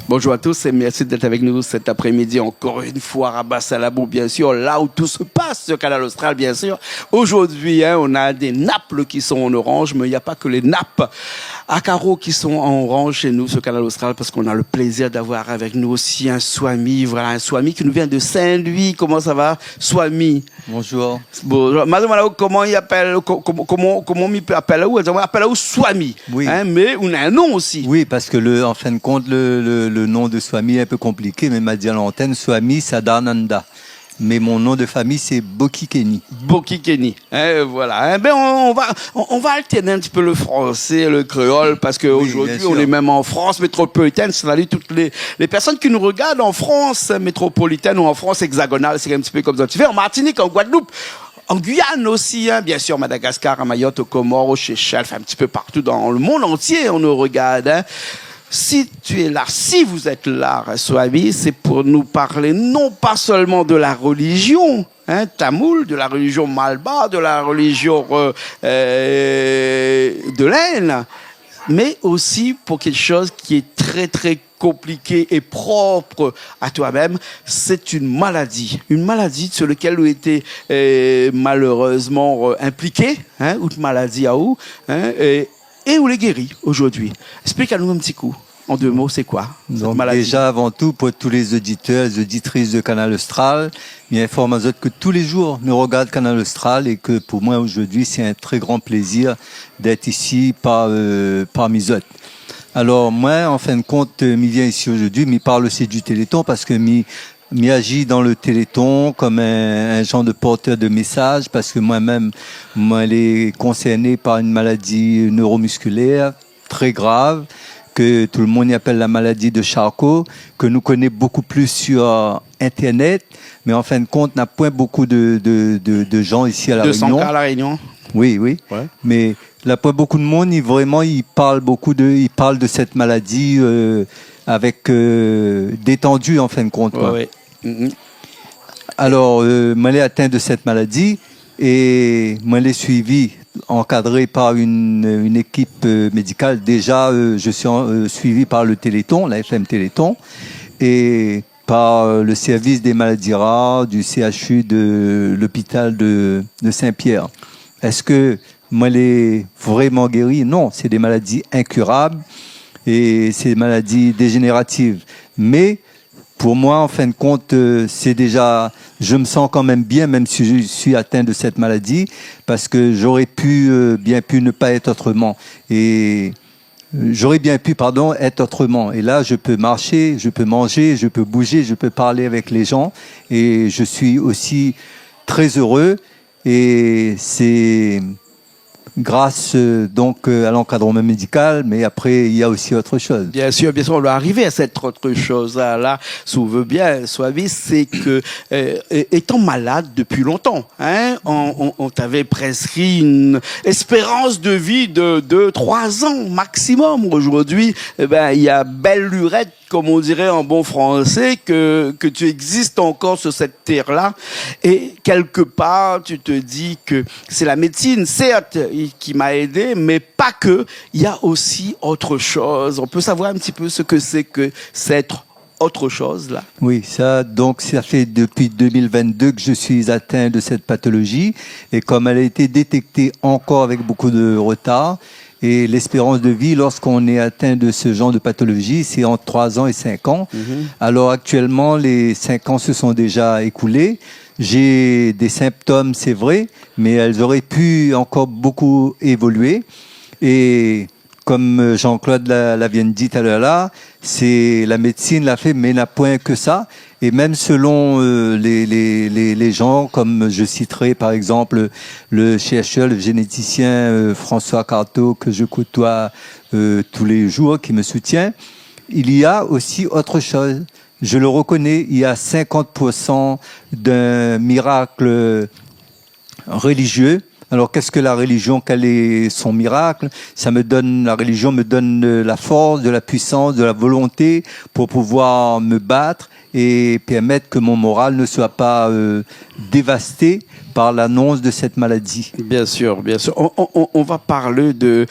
Bonjour à tous et merci d'être avec nous cet après-midi encore une fois à Bassalabou, bien sûr, là où tout se passe sur Canal Austral, bien sûr. Aujourd'hui, on a des nappes qui sont en orange, mais il n'y a pas que les nappes à carreaux qui sont en orange chez nous sur Canal Austral, parce qu'on a le plaisir d'avoir avec nous aussi un Swami, voilà, un Swami qui nous vient de Saint-Louis. Comment ça va, Swami? Bonjour. Bonjour. Madame, comment il appelle, comment il appelle où? On appelle où Swami. Oui. Mais on a un nom aussi. Oui, parce que en fin de compte, le nom de Swami est un peu compliqué, mais il m'a dit à l'antenne, Swami Sadananda. Mais mon nom de famille, c'est Bokikeni. Bokikeni. Voilà. On va alterner un petit peu le français et le créole, parce qu'aujourd'hui, on est même en France métropolitaine. Salut toutes les personnes qui nous regardent en France métropolitaine ou en France hexagonale. C'est un petit peu comme ça. Tu fais en Martinique, en Guadeloupe, en Guyane aussi, bien sûr, Madagascar, à Mayotte, aux Comores, aux Seychelles, un petit peu partout dans le monde entier, on nous regarde. Si tu es là, si vous êtes là, Swami, c'est pour nous parler non pas seulement de la religion, tamoul, de la religion malba, de la religion de l'Inde, mais aussi pour quelque chose qui est très très compliqué et propre à toi-même. C'est une maladie sur laquelle vous été malheureusement impliqué, ou une maladie à vous, et vous les guérit aujourd'hui. Explique-nous un petit coup. En 2 mots, c'est quoi cette maladie? Déjà, avant tout, pour tous les auditeurs, les auditrices de Canal Austral, il informe aux autres que tous les jours, nous regardent Canal Austral et que pour moi, aujourd'hui, c'est un très grand plaisir d'être ici parmi eux. Alors, moi, en fin de compte, m'y viens ici aujourd'hui, m'y parle aussi du Téléthon parce que m'y agit dans le Téléthon comme un genre de porteur de message parce que moi-même, elle est concernée par une maladie neuromusculaire très grave que tout le monde y appelle la maladie de Charcot, que nous connaissons beaucoup plus sur Internet, mais en fin de compte, n'a point beaucoup de gens ici à La Réunion. 200 cas à La Réunion. Oui. Ouais. Mais là, pas beaucoup de monde, ils parlent de cette maladie avec détendu en fin de compte. Quoi. Ouais. Mm-hmm. Alors, moi, j'ai atteint de cette maladie et moi, j'ai suivi, encadré par une équipe médicale. Déjà, je suis suivi par le Téléthon, la FM Téléthon, et par le service des maladies rares du CHU de l'hôpital de Saint-Pierre. Est-ce que moi, les vraiment guéri? Non, c'est des maladies incurables et c'est des maladies dégénératives. Mais pour moi, en fin de compte, c'est déjà, je me sens quand même bien, même si je suis atteint de cette maladie, parce que j'aurais bien pu ne pas être autrement. Et j'aurais bien pu, être autrement. Et là, je peux marcher, je peux manger, je peux bouger, je peux parler avec les gens. Et je suis aussi très heureux. Et c'est grâce donc à l'encadrement médical, mais après il y a aussi autre chose. Bien sûr, on doit arriver à cette autre chose-là. Si vous voulez bien, Swami, c'est que étant malade depuis longtemps, on t'avait prescrit une espérance de vie de 2-3 ans maximum. Aujourd'hui, il y a belle lurette, comme on dirait en bon français, que tu existes encore sur cette terre-là. Et quelque part, tu te dis que c'est la médecine, certes, qui m'a aidé, mais pas que. Il y a aussi autre chose. On peut savoir un petit peu ce que c'est que cette autre chose, là? Oui, ça fait depuis 2022 que je suis atteint de cette pathologie. Et comme elle a été détectée encore avec beaucoup de retard, et l'espérance de vie, lorsqu'on est atteint de ce genre de pathologie, c'est entre 3 ans et 5 ans. Mm-hmm. Alors actuellement, les 5 ans se sont déjà écoulés. J'ai des symptômes, c'est vrai, mais elles auraient pu encore beaucoup évoluer. Et comme Jean-Claude l'a bien dit tout à l'heure là, c'est la médecine l'a fait, mais n'a point que ça. Et même selon les gens, comme je citerai par exemple le chercheur, le généticien François Carteau, que je côtoie tous les jours, qui me soutient, il y a aussi autre chose. Je le reconnais, il y a 50% d'un miracle religieux. Alors, qu'est-ce que la religion? Quel est son miracle? La religion me donne de la force, de la puissance, de la volonté pour pouvoir me battre et permettre que mon moral ne soit pas dévasté par l'annonce de cette maladie. Bien sûr, bien sûr. On va parler de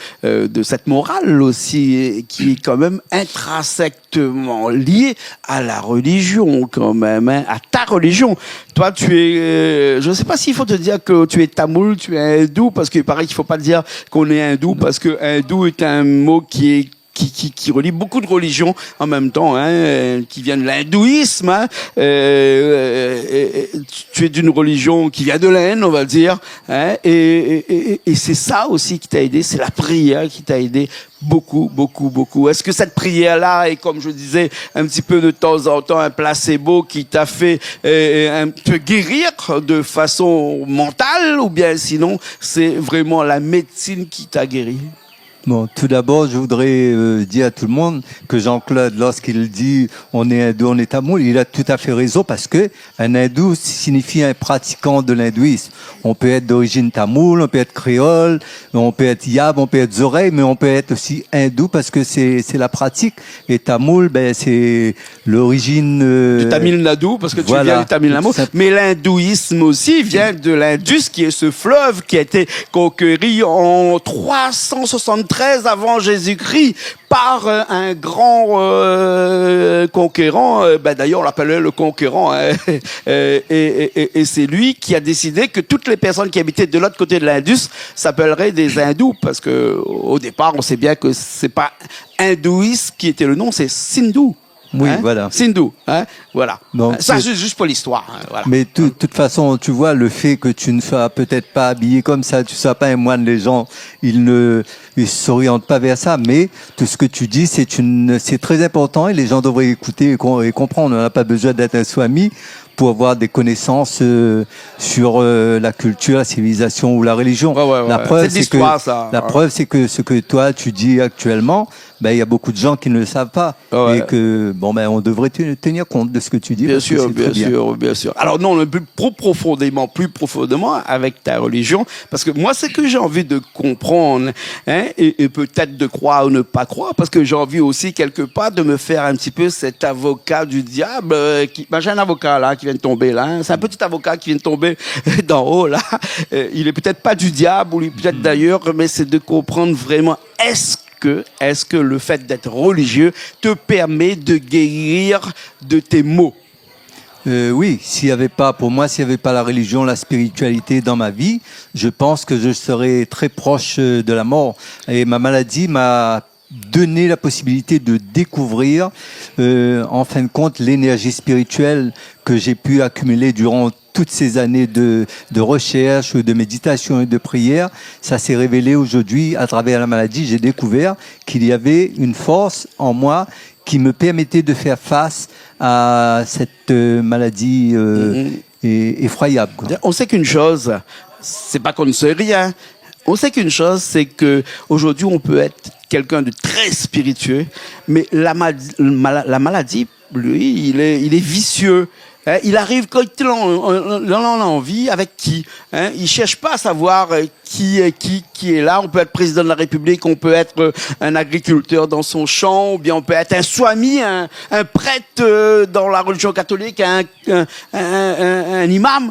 cette morale aussi, qui est quand même intrinsèquement liée à la religion, quand même, hein, à ta religion. Toi, tu es, je ne sais pas s'il faut te dire que tu es tamoul, tu es hindou, parce qu'il paraît qu'il ne faut pas dire qu'on est hindou, parce que hindou est un mot qui relie beaucoup de religions en même temps, hein, qui viennent de l'hindouisme. Hein, tu es d'une religion qui vient de l'Inde, on va dire. Hein, et c'est ça aussi qui t'a aidé, c'est la prière qui t'a aidé beaucoup, beaucoup, beaucoup. Est-ce que cette prière-là est, comme je disais, un petit peu de temps en temps, un placebo qui t'a fait te guérir de façon mentale, ou bien sinon, c'est vraiment la médecine qui t'a guéri? Bon, tout d'abord, je voudrais dire à tout le monde que Jean-Claude, lorsqu'il dit on est hindou, on est tamoul, il a tout à fait raison, parce que un hindou signifie un pratiquant de l'hindouisme. On peut être d'origine tamoul, on peut être créole, on peut être yab, on peut être zorey, mais on peut être aussi hindou parce que c'est la pratique. Et tamoul, ben c'est l'origine du Tamil Nadu, parce que tu viens du Tamil Nadu. Mais l'hindouisme aussi vient de l'Indus, qui est ce fleuve qui a été conquéri en 373 avant Jésus-Christ par un grand conquérant. D'ailleurs, on l'appelait le conquérant. Hein, et c'est lui qui a décidé que toutes les personnes qui habitaient de l'autre côté de l'Indus s'appelleraient des hindous, parce que au départ, on sait bien que c'est pas hindouisme qui était le nom, c'est Sindhu. Oui, hein? Voilà. Sindhu, hein? Voilà. Donc, ça, c'est juste pour l'histoire. Hein? Voilà. Mais de toute façon, tu vois, le fait que tu ne sois peut-être pas habillé comme ça, tu ne sois pas un moine, les gens, ils ne s'orientent pas vers ça. Mais tout ce que tu dis, c'est très important et les gens devraient écouter et comprendre. On n'a pas besoin d'être un swami pour avoir des connaissances sur la culture, la civilisation ou la religion. Ouais. La preuve, c'est que ce que toi tu dis actuellement, ben il y a beaucoup de gens qui ne le savent pas et que on devrait tenir compte de ce que tu dis. Bien sûr. Alors non, plus profondément avec ta religion, parce que moi, c'est que j'ai envie de comprendre, hein, et peut-être de croire ou ne pas croire, parce que j'ai envie aussi quelque part de me faire un petit peu cet avocat du diable. J'ai un avocat là qui vient de tomber là. Hein, c'est un petit avocat qui vient de tomber d'en haut là. Il est peut-être pas du diable ou peut-être d'ailleurs, mais c'est de comprendre vraiment est-ce que le fait d'être religieux te permet de guérir de tes maux? Oui, s'il n'y avait pas la religion, la spiritualité dans ma vie, je pense que je serais très proche de la mort. Et ma maladie m'a donné la possibilité de découvrir, en fin de compte, l'énergie spirituelle que j'ai pu accumuler durant toutes ces années de recherche, de méditation et de prière. Ça s'est révélé aujourd'hui à travers la maladie. J'ai découvert qu'il y avait une force en moi qui me permettait de faire face à cette maladie effroyable. Quoi. On sait qu'une chose, c'est pas qu'on ne sait rien. On sait qu'une chose, c'est que aujourd'hui on peut être quelqu'un de très spiritueux, mais la maladie, lui, il est vicieux. Hein, il arrive quand il en a envie, avec qui. Hein, il cherche pas à savoir qui est là. On peut être président de la République, on peut être un agriculteur dans son champ, ou bien on peut être un swami, un prêtre dans la religion catholique, un imam.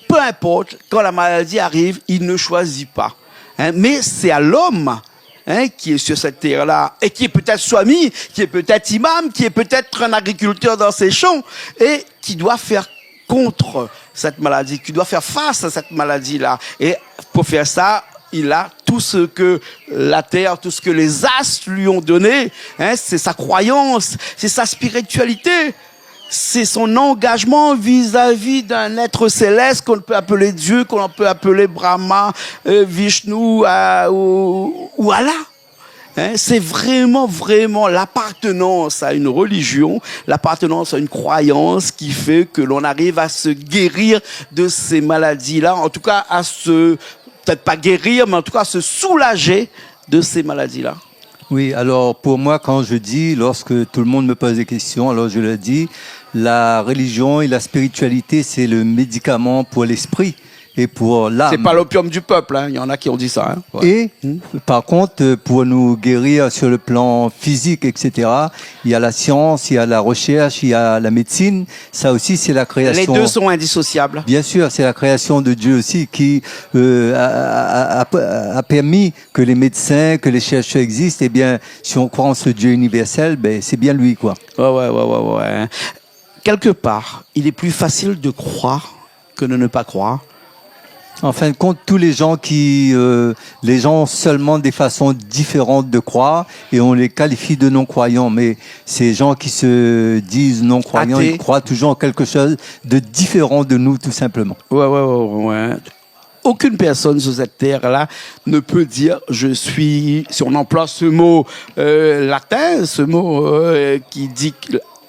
Peu importe, quand la maladie arrive, il ne choisit pas. Hein, mais c'est à l'homme, hein, qui est sur cette terre-là, et qui est peut-être swami, qui est peut-être imam, qui est peut-être un agriculteur dans ses champs, et qui doit faire contre cette maladie, qui doit faire face à cette maladie-là. Et pour faire ça, il a tout ce que la terre, tout ce que les astres lui ont donné, hein, c'est sa croyance, c'est sa spiritualité. C'est son engagement vis-à-vis d'un être céleste qu'on peut appeler Dieu, qu'on peut appeler Brahma, Vishnu ou Allah. Hein, c'est vraiment l'appartenance à une religion, l'appartenance à une croyance qui fait que l'on arrive à se guérir de ces maladies-là. En tout cas, peut-être pas guérir, mais en tout cas à se soulager de ces maladies-là. Oui, alors pour moi, lorsque tout le monde me pose des questions, alors je le dis, la religion et la spiritualité, c'est le médicament pour l'esprit. et pour l'âme. C'est pas l'opium du peuple, hein. Il y en a qui ont dit ça. Hein. Ouais. Et par contre, pour nous guérir sur le plan physique, etc., il y a la science, il y a la recherche, il y a la médecine. Ça aussi, c'est la création. Les deux sont indissociables. Bien sûr, c'est la création de Dieu aussi qui a permis que les médecins, que les chercheurs existent. Eh bien, si on croit en ce Dieu universel, ben c'est bien lui, quoi. Ouais. Quelque part, il est plus facile de croire que de ne pas croire. En fin de compte, tous les gens les gens ont seulement des façons différentes de croire et on les qualifie de non-croyants. Mais ces gens qui se disent non-croyants, Athées. ils croient toujours en quelque chose de différent de nous, tout simplement. Ouais. Aucune personne sur cette terre-là ne peut dire je suis, si on emploie ce mot latin, ce mot qui dit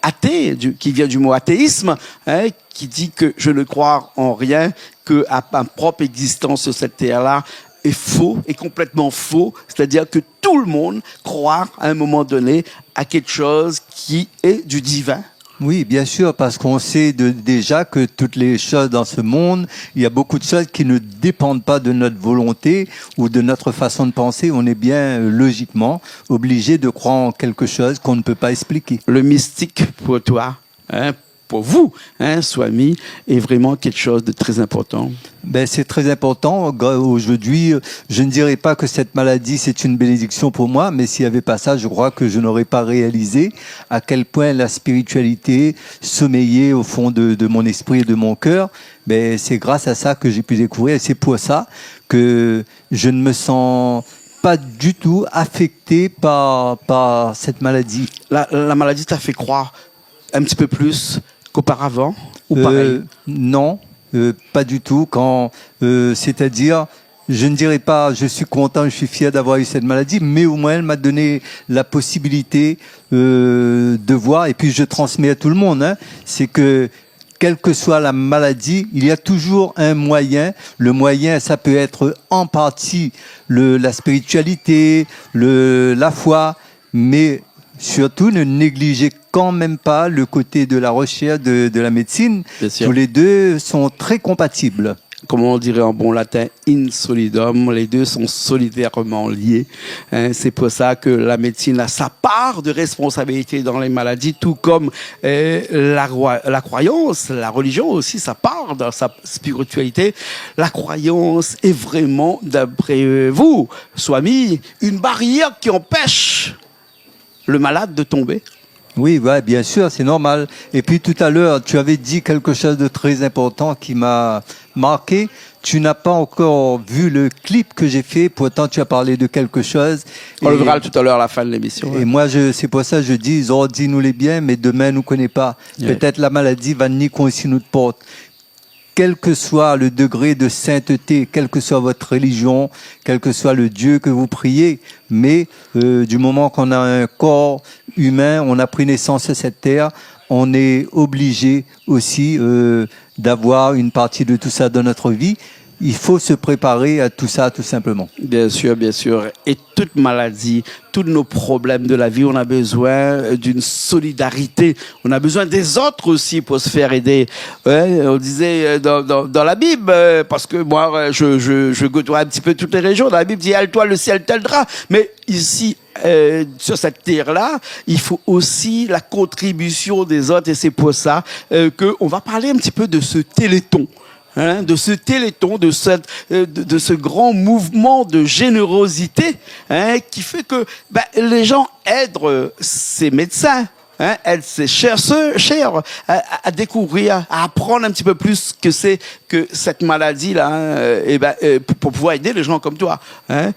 athée, qui vient du mot athéisme, hein, qui dit que je ne crois en rien, que à ma propre existence sur cette terre-là est faux, est complètement faux. C'est-à-dire que tout le monde croit à un moment donné à quelque chose qui est du divin. Oui, bien sûr, parce qu'on sait déjà que toutes les choses dans ce monde, il y a beaucoup de choses qui ne dépendent pas de notre volonté ou de notre façon de penser. On est bien logiquement obligé de croire en quelque chose qu'on ne peut pas expliquer. Le mystique pour toi, hein, pour vous, hein, Swami, est vraiment quelque chose de très important. Ben, c'est très important. Aujourd'hui, je ne dirais pas que cette maladie, c'est une bénédiction pour moi, mais s'il n'y avait pas ça, je crois que je n'aurais pas réalisé à quel point la spiritualité sommeillait au fond de mon esprit et de mon cœur. Ben, c'est grâce à ça que j'ai pu découvrir, et c'est pour ça que je ne me sens pas du tout affecté par cette maladie. La maladie t'a fait croire un petit peu plus qu'auparavant ou pareil? Non, pas du tout. C'est-à-dire, je ne dirais pas je suis content, je suis fier d'avoir eu cette maladie, mais au moins elle m'a donné la possibilité de voir, et puis je transmets à tout le monde, hein, c'est que quelle que soit la maladie, il y a toujours un moyen. Le moyen, ça peut être en partie la spiritualité, la foi, mais surtout, ne négligez quand même pas le côté de la recherche, de la médecine. Tous les deux sont très compatibles. Comme on dirait en bon latin, in solidum, les deux sont solidairement liés. Hein, c'est pour ça que la médecine a sa part de responsabilité dans les maladies, tout comme la croyance, la religion aussi, sa part dans sa spiritualité. La croyance est vraiment, d'après vous, Swami, une barrière qui empêche le malade de tomber. Oui, ouais, bien sûr, c'est normal. Et puis tout à l'heure, tu avais dit quelque chose de très important qui m'a marqué. Tu n'as pas encore vu le clip que j'ai fait, pourtant tu as parlé de quelque chose. On le verra tout à l'heure à la fin de l'émission. Et moi, c'est pour ça que je dis, dis-nous les biens, mais demain, nous connaît pas. Ouais. Peut-être la maladie va niquer aussi notre porte. Quel que soit le degré de sainteté, quelle que soit votre religion, quel que soit le Dieu que vous priez, mais du moment qu'on a un corps humain, on a pris naissance à cette terre, on est obligé aussi d'avoir une partie de tout ça dans notre vie. Il faut se préparer à tout ça, tout simplement. Bien sûr, bien sûr. Et toute maladie, tous nos problèmes de la vie, on a besoin d'une solidarité. On a besoin des autres aussi pour se faire aider. Ouais, on disait dans la Bible, parce que moi, je côtoie un petit peu toutes les régions. Dans la Bible dit, elle-toi, le ciel t'aidera. Mais ici, sur cette terre-là, il faut aussi la contribution des autres. Et c'est pour ça qu'on va parler un petit peu de ce téléthon. Hein, de ce téléthon, de ce grand mouvement de générosité, hein, qui fait que les gens aident ces médecins, hein, aident ces chercheurs à découvrir, à apprendre un petit peu plus que c'est que cette maladie-là, hein, pour pouvoir aider les gens comme toi. Hein.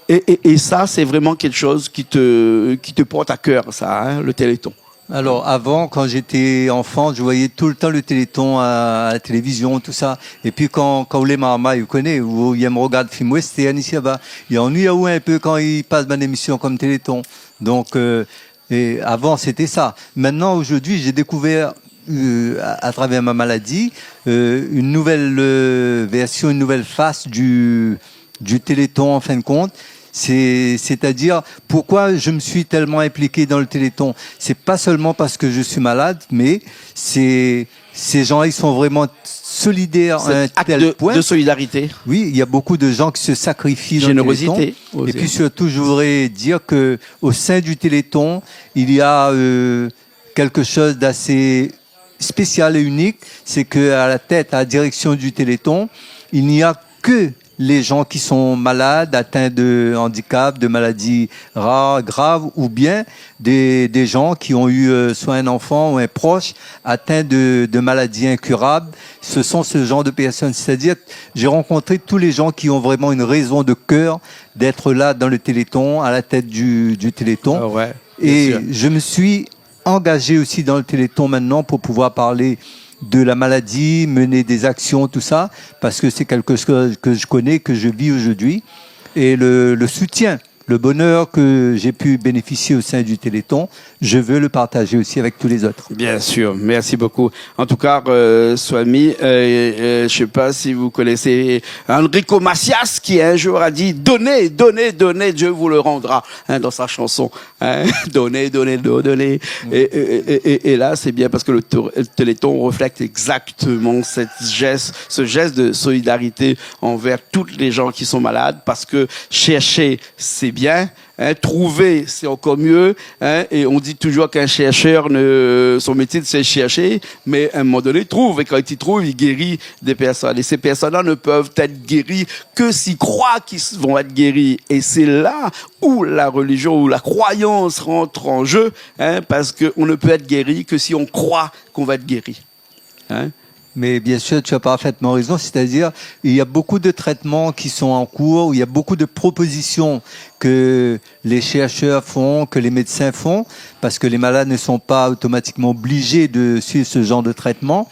Et ça, c'est vraiment quelque chose qui te porte à cœur, ça, hein, le téléthon. Alors avant, quand j'étais enfant, je voyais tout le temps le téléthon à la télévision, tout ça. Et puis quand les mamans, vous connaissez, ou ils me regardent film western ici là-bas, ils ennuient un peu quand ils passent une émission comme téléthon. Donc et avant c'était ça. Maintenant aujourd'hui, j'ai découvert à travers ma maladie une nouvelle version, une nouvelle face du téléthon en fin de compte. C'est-à-dire, pourquoi je me suis tellement impliqué dans le Téléthon? C'est pas seulement parce que je suis malade, mais ces gens-là, ils sont vraiment solidaires à un Cet acte tel point. de solidarité. Oui, il y a beaucoup de gens qui se sacrifient dans Générosité le Téléthon. aussi. Et puis surtout, je voudrais dire que au sein du Téléthon, il y a quelque chose d'assez spécial et unique, c'est que à la tête, à la direction du Téléthon, il n'y a que les gens qui sont malades, atteints de handicap, de maladies rares, graves, ou bien des gens qui ont eu soit un enfant ou un proche atteint de maladies incurables. Ce sont ce genre de personnes. C'est-à-dire, j'ai rencontré tous les gens qui ont vraiment une raison de cœur d'être là dans le Téléthon, à la tête du Téléthon. Ah ouais, bien Et sûr. je me suis engagé aussi dans le Téléthon maintenant pour pouvoir parler de la maladie, mener des actions, tout ça, parce que c'est quelque chose que je connais, que je vis aujourd'hui. Et le soutien, le bonheur que j'ai pu bénéficier au sein du Téléthon, je veux le partager aussi avec tous les autres. Bien sûr, merci beaucoup. En tout cas, Swami, je sais pas si vous connaissez Enrico Macias qui un jour a dit donnez, donnez, donnez, Dieu vous le rendra, hein, dans sa chanson. Hein, donnez, donnez, donnez. Et là, c'est bien parce que le Téléthon reflète exactement ce geste de solidarité envers toutes les gens qui sont malades, parce que chercher, c'est bien. Hein, trouver, c'est encore mieux. Hein, et on dit toujours qu'un chercheur, son métier, c'est chercher, mais à un moment donné, il trouve. Et quand il trouve, il guérit des personnes. Et ces personnes-là ne peuvent être guéries que s'ils croient qu'ils vont être guéris. Et c'est là où la religion, où la croyance rentre en jeu, hein, parce qu'on ne peut être guéri que si on croit qu'on va être guéri. Hein. Mais bien sûr, tu as parfaitement raison. C'est-à-dire, il y a beaucoup de traitements qui sont en cours, il y a beaucoup de propositions que les chercheurs font, que les médecins font, parce que les malades ne sont pas automatiquement obligés de suivre ce genre de traitement.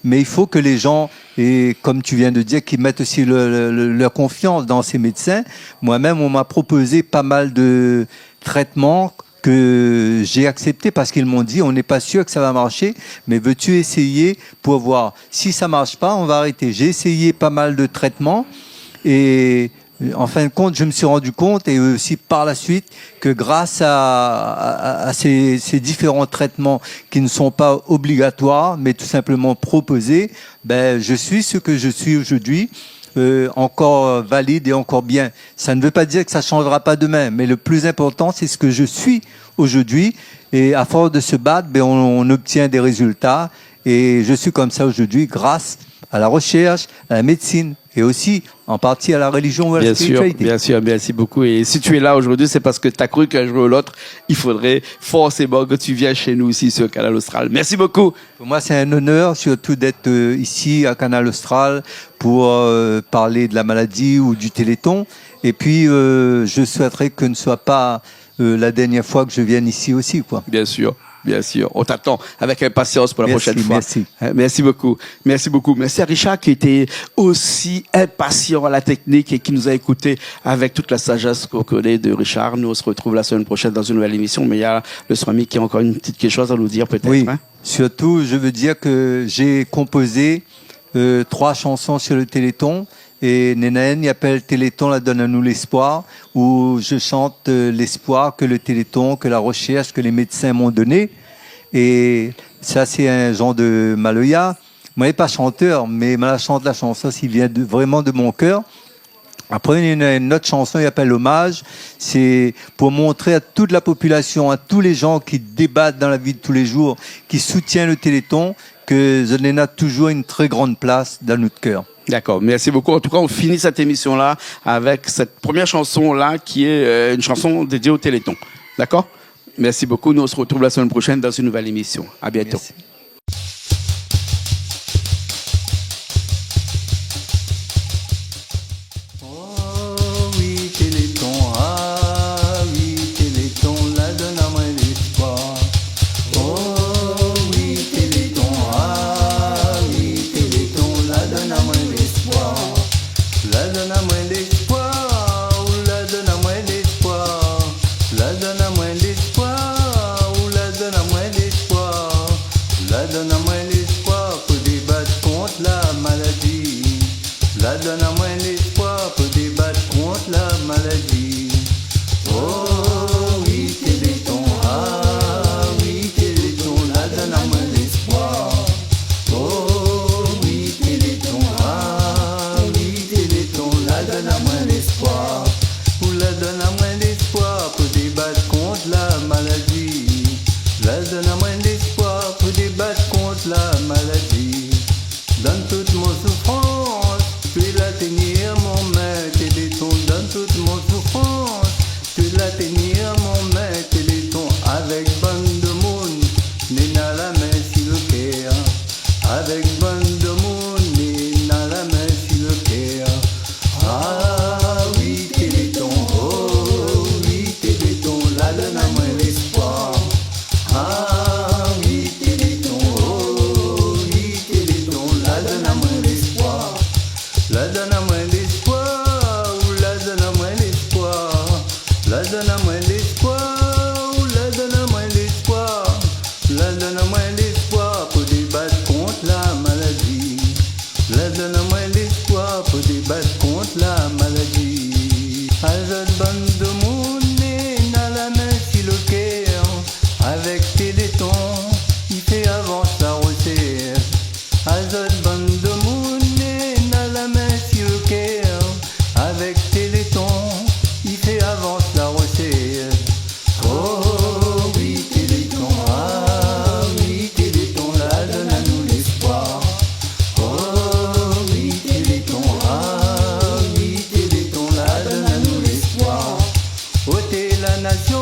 Mais il faut que les gens, et comme tu viens de dire, qu'ils mettent aussi leur confiance dans ces médecins. Moi-même, on m'a proposé pas mal de traitements que j'ai accepté parce qu'ils m'ont dit on n'est pas sûr que ça va marcher, mais veux-tu essayer pour voir? Si ça marche pas, on va arrêter. J'ai essayé pas mal de traitements et en fin de compte, je me suis rendu compte, et aussi par la suite, que grâce à ces différents traitements qui ne sont pas obligatoires, mais tout simplement proposés, ben, je suis ce que je suis aujourd'hui. Encore valide et encore bien. Ça ne veut pas dire que ça changera pas demain, mais le plus important, c'est ce que je suis aujourd'hui. Et à force de se battre, ben, on obtient des résultats. Et je suis comme ça aujourd'hui grâce à la recherche, à la médecine et aussi en partie à la religion ou à la spiritualité. Bien sûr, merci beaucoup. Et si tu es là aujourd'hui, c'est parce que tu as cru qu'un jour ou l'autre, il faudrait forcément que tu viennes chez nous aussi sur Canal Austral. Merci beaucoup. Pour moi, c'est un honneur surtout d'être ici à Canal Austral pour parler de la maladie ou du Téléthon. Et puis, je souhaiterais que ne soit pas la dernière fois que je vienne ici aussi, quoi. Bien sûr. Bien sûr, on t'attend avec impatience pour la prochaine fois. Merci. Merci beaucoup. Merci beaucoup. Merci à Richard qui était aussi impatient à la technique et qui nous a écoutés avec toute la sagesse qu'on connaît de Richard. Nous, on se retrouve la semaine prochaine dans une nouvelle émission, mais il y a le Swami qui a encore une petite quelque chose à nous dire peut-être. Oui, hein? surtout, je veux dire que j'ai composé 3 chansons sur le Téléthon. Et Nenaen y appelle Téléthon, la donne à nous l'espoir, où je chante l'espoir que le Téléthon, que la recherche, que les médecins m'ont donné. Et ça, c'est un genre de Maloya. Moi, je suis pas chanteur, mais la chanson, s'il vient vraiment de mon cœur. Après, il y a une autre chanson, il appelle Hommage. C'est pour montrer à toute la population, à tous les gens qui débattent dans la vie de tous les jours, qui soutiennent le Téléthon, que Zonena a toujours une très grande place dans notre cœur. D'accord, merci beaucoup. En tout cas, on finit cette émission-là avec cette première chanson-là qui est une chanson dédiée au Téléthon. D'accord? Merci beaucoup. Nous, on se retrouve la semaine prochaine dans une nouvelle émission. À bientôt. Merci. Oh oui, Téléthon, ah oui, Téléthon, la donne à moi l'espoir. Oh oui, Téléthon, ah oui, Téléthon, la donne à moi l'espoir. La donne à moi l'espoir, la donne à moi l'espoir. La donne à moi l'espoir, la donne à moi l'espoir. donne à moi l'espoir, la donne à moi l'espoir, la donne à moi l'espoir pour débattre contre la maladie. La donne à moi l'espoir pour débattre contre la maladie. Azad bande de monde n'a la main sur le cœur, avec Téléthon, il fait avancer la recette. Azad bande de monde n'a la main sur le cœur, avec Téléthon, il fait avancer la recette. Oh oui Téléthon, ah oui Téléthon, la donne à nous l'espoir. Oh oui Téléthon, ah oui Téléthon, la donne à nous l'espoir. Ôtez la nation,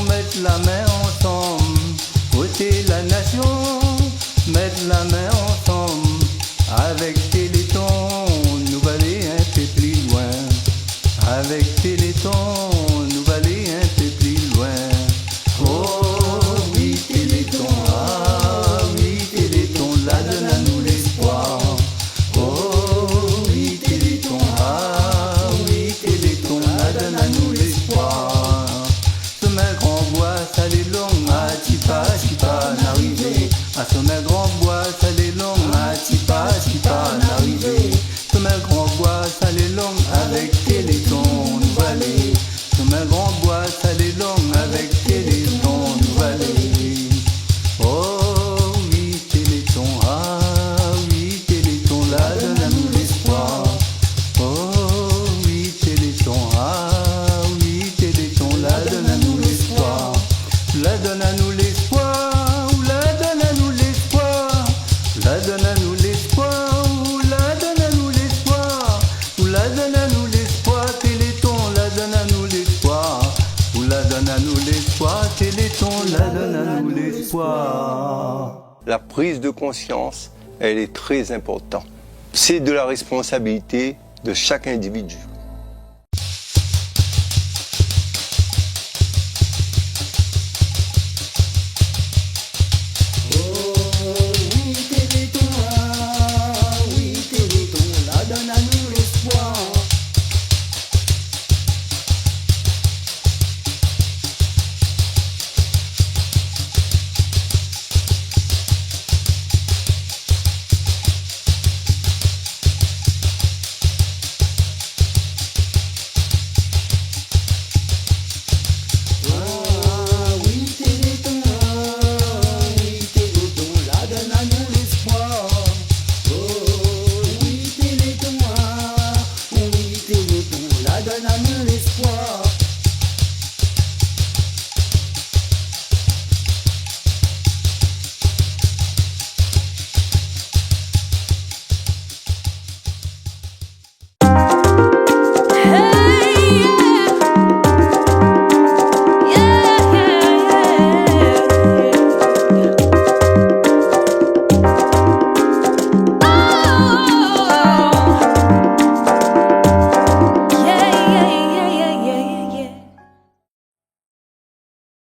mettre la main ensemble. Ôtez la nation, mettre la main ensemble. Avec Téléthon, nous va aller un peu plus loin. Avec Téléthon, nous va aller un peu plus loin. Oh oui Téléthon, ah oui Téléthon, la donne à nous l'espoir. Oh oui Téléthon, ah oui Téléthon, la donne à nous l'espoir. Sommet grand bois, ça les long, à Tipa, n'arriver. À sommet grand bois, ça les long, à Tipa, n'arriver. Sommet grand bois, ça les long, avec Téléthon, nous va aller. Sommet grand bois, ça les long, avec Téléthon, nous va aller. Oh oui Téléthon, ah oui Téléthon, la donne à nous l'espoir. Oh oui Téléthon, ah oui Téléthon, la donne à nous l'espoir. La donne à nous l'espoir, la donne à nous l'espoir. La donne à nous l'espoir, la donne à nous l'espoir. La donne à nous l'espoir, Téléthon, la donne à nous l'espoir. La donne à nous l'espoir, Téléthon, la donne à nous l'espoir. La prise de conscience, elle est très importante. C'est de la responsabilité de chaque individu.